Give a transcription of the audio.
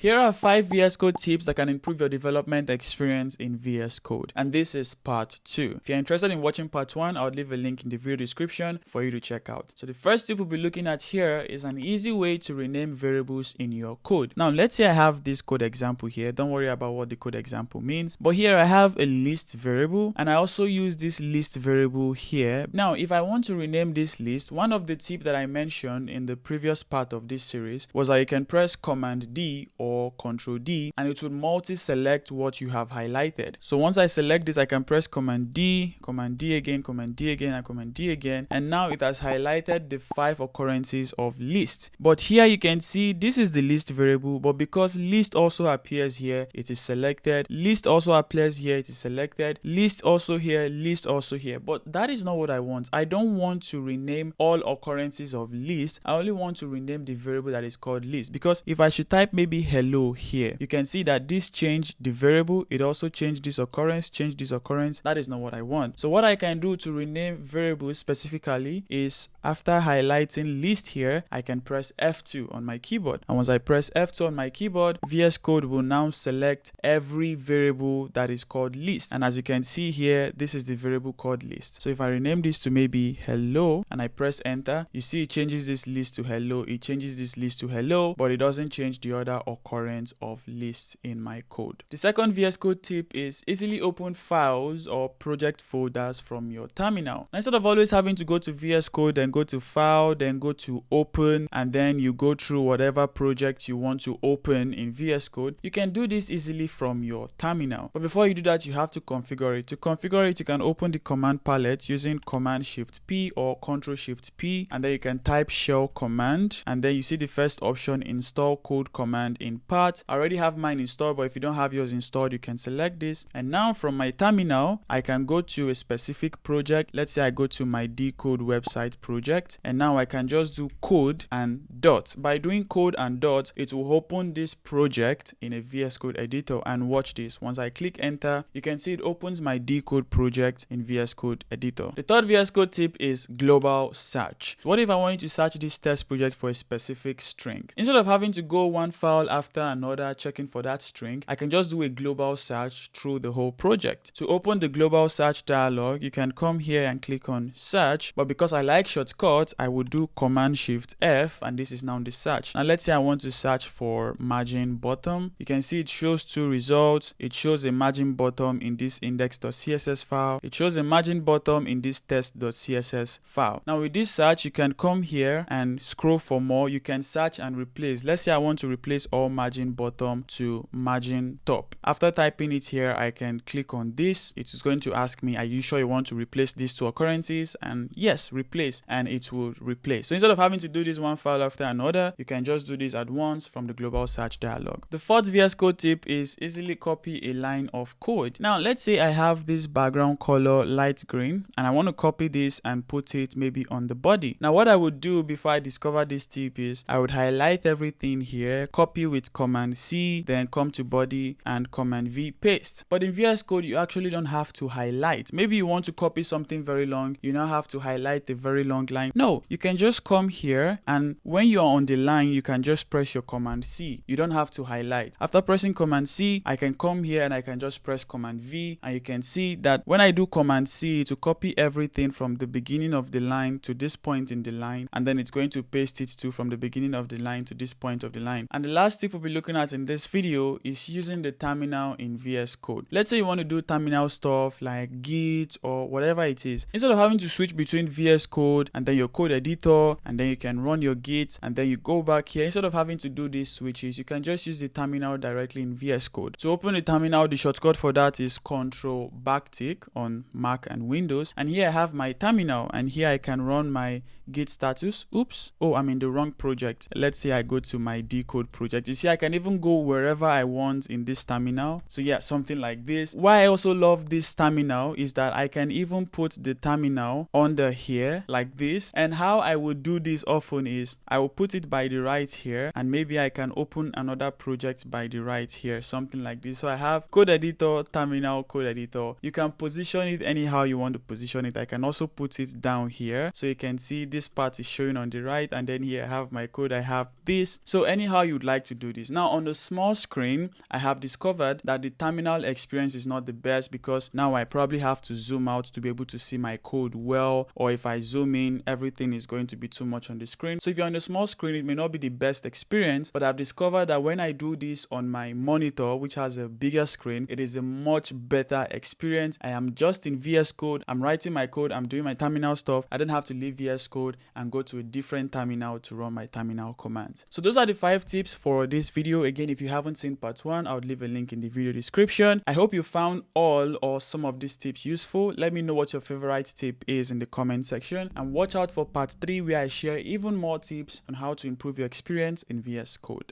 Here are 5 VS Code tips that can improve your development experience in VS Code. And this is part 2. If you're interested in watching part 1, I'll leave a link in the video description for you to check out. So the first tip we'll be looking at here is an easy way to rename variables in your code. Now let's say I have this code example here. Don't worry about what the code example means. But here I have a list variable and I also use this list variable here. Now if I want to rename this list, one of the tips that I mentioned in the previous part of this series was that you can press Command D or Control D and it will multi-select what you have highlighted. So once I select this, I can press Command D again, Command D again, and Command D again, and now it has highlighted the 5 occurrences of list. But here you can see this is the list variable, but because list also appears here, it is selected. List also appears here, it is selected. List also here, list also here. But that is not what I want. I don't want to rename all occurrences of list. I only want to rename the variable that is called list, because if I should type maybe hello here, you can see that this changed the variable. It also changed this occurrence, changed this occurrence. That is not what I want. So what I can do to rename variables specifically is after highlighting list here, I can press F2 on my keyboard. And once I press F2 on my keyboard, VS Code will now select every variable that is called list. And as you can see here, this is the variable called list. So if I rename this to maybe hello and I press enter, you see it changes this list to hello. It changes this list to hello, but it doesn't change the other occurrence of lists in my code. The second VS Code tip is easily open files or project folders from your terminal. Now, instead of always having to go to VS Code and go to file, then go to open, and then you go through whatever project you want to open in VS Code, you can do this easily from your terminal. But before you do that, you have to configure it. To configure it, you can open the command palette using Command Shift P or Control Shift P, and then you can type shell command, and then you see the first option, install code command in part. I already have mine installed, but if you don't have yours installed, you can select this. And now from my terminal, I can go to a specific project. Let's say I go to my Deeecode website project, and now I can just do code and dot. By doing code and dot, it will open this project in a VS Code editor. And watch this. Once I click enter, you can see it opens my Deeecode project in VS Code editor. The third VS Code tip is global search. What if I want you to search this test project for a specific string? Instead of having to go one file after another checking for that string, I can just do a global search through the whole project. To open the global search dialog, you can come here and click on search, but because I like shortcuts, I would do Command Shift F, and this is now the search. Now let's say I want to search for margin bottom. You can see it shows 2 results. It shows a margin bottom in this index.css file. It shows a margin bottom in this test.css file. Now with this search, you can come here and scroll for more. You can search and replace. Let's say I want to replace all margin bottom to margin top. After typing it here, I can click on this. It is going to ask me, are you sure you want to replace these 2 occurrences? And yes, replace, and it will replace. So instead of having to do this one file after another, you can just do this at once from the global search dialog. The fourth VS Code tip is easily copy a line of code. Now let's say I have this background color light green and I want to copy this and put it maybe on the body. Now what I would do before I discover this tip is I would highlight everything here, copy with Command C, then come to body and Command V paste. But in VS Code, you actually don't have to highlight. Maybe you want to copy something very long, you now have to highlight the very long line. No, you can just come here, and when you're on the line, you can just press your Command C. You don't have to highlight. After pressing Command C, I can come here and I can just press Command V, and you can see that when I do Command C to copy everything from the beginning of the line to this point in the line, and then it's going to paste it to from the beginning of the line to this point of the line. And the last tip we'll be looking at in this video is using the terminal in VS Code. Let's say you want to do terminal stuff like Git or whatever it is. Instead of having to switch between VS Code and then your code editor, and then you can run your Git and then you go back here, instead of having to do these switches, you can just use the terminal directly in VS Code. To open the terminal, the shortcut for that is Control backtick on Mac and Windows. And here I have my terminal, and here I can run my Git status. Oops. Oh, I'm in the wrong project. Let's say I go to my Deeecode project. You see, I can even go wherever I want in this terminal. So yeah, something like this. Why I also love this terminal is that I can even put the terminal under here like this. And how I would do this often is I will put it by the right here, and maybe I can open another project by the right here, something like this. So I have code editor, terminal, code editor. You can position it anyhow you want to position it. I can also put it down here, so you can see this part is showing on the right, and then here I have my code, I have this. So anyhow you'd like to do do this. Now on the small screen, I have discovered that the terminal experience is not the best because now I probably have to zoom out to be able to see my code well, or if I zoom in, everything is going to be too much on the screen. So if you're on the small screen, it may not be the best experience, but I've discovered that when I do this on my monitor, which has a bigger screen, it is a much better experience. I am just in VS Code, I'm writing my code, I'm doing my terminal stuff. I don't have to leave VS Code and go to a different terminal to run my terminal commands. So those are the 5 tips for this video. Again, if you haven't seen part 1, I would leave a link in the video description. I hope you found all or some of these tips useful. Let me know what your favorite tip is in the comment section, and watch out for part 3 where I share even more tips on how to improve your experience in VS Code.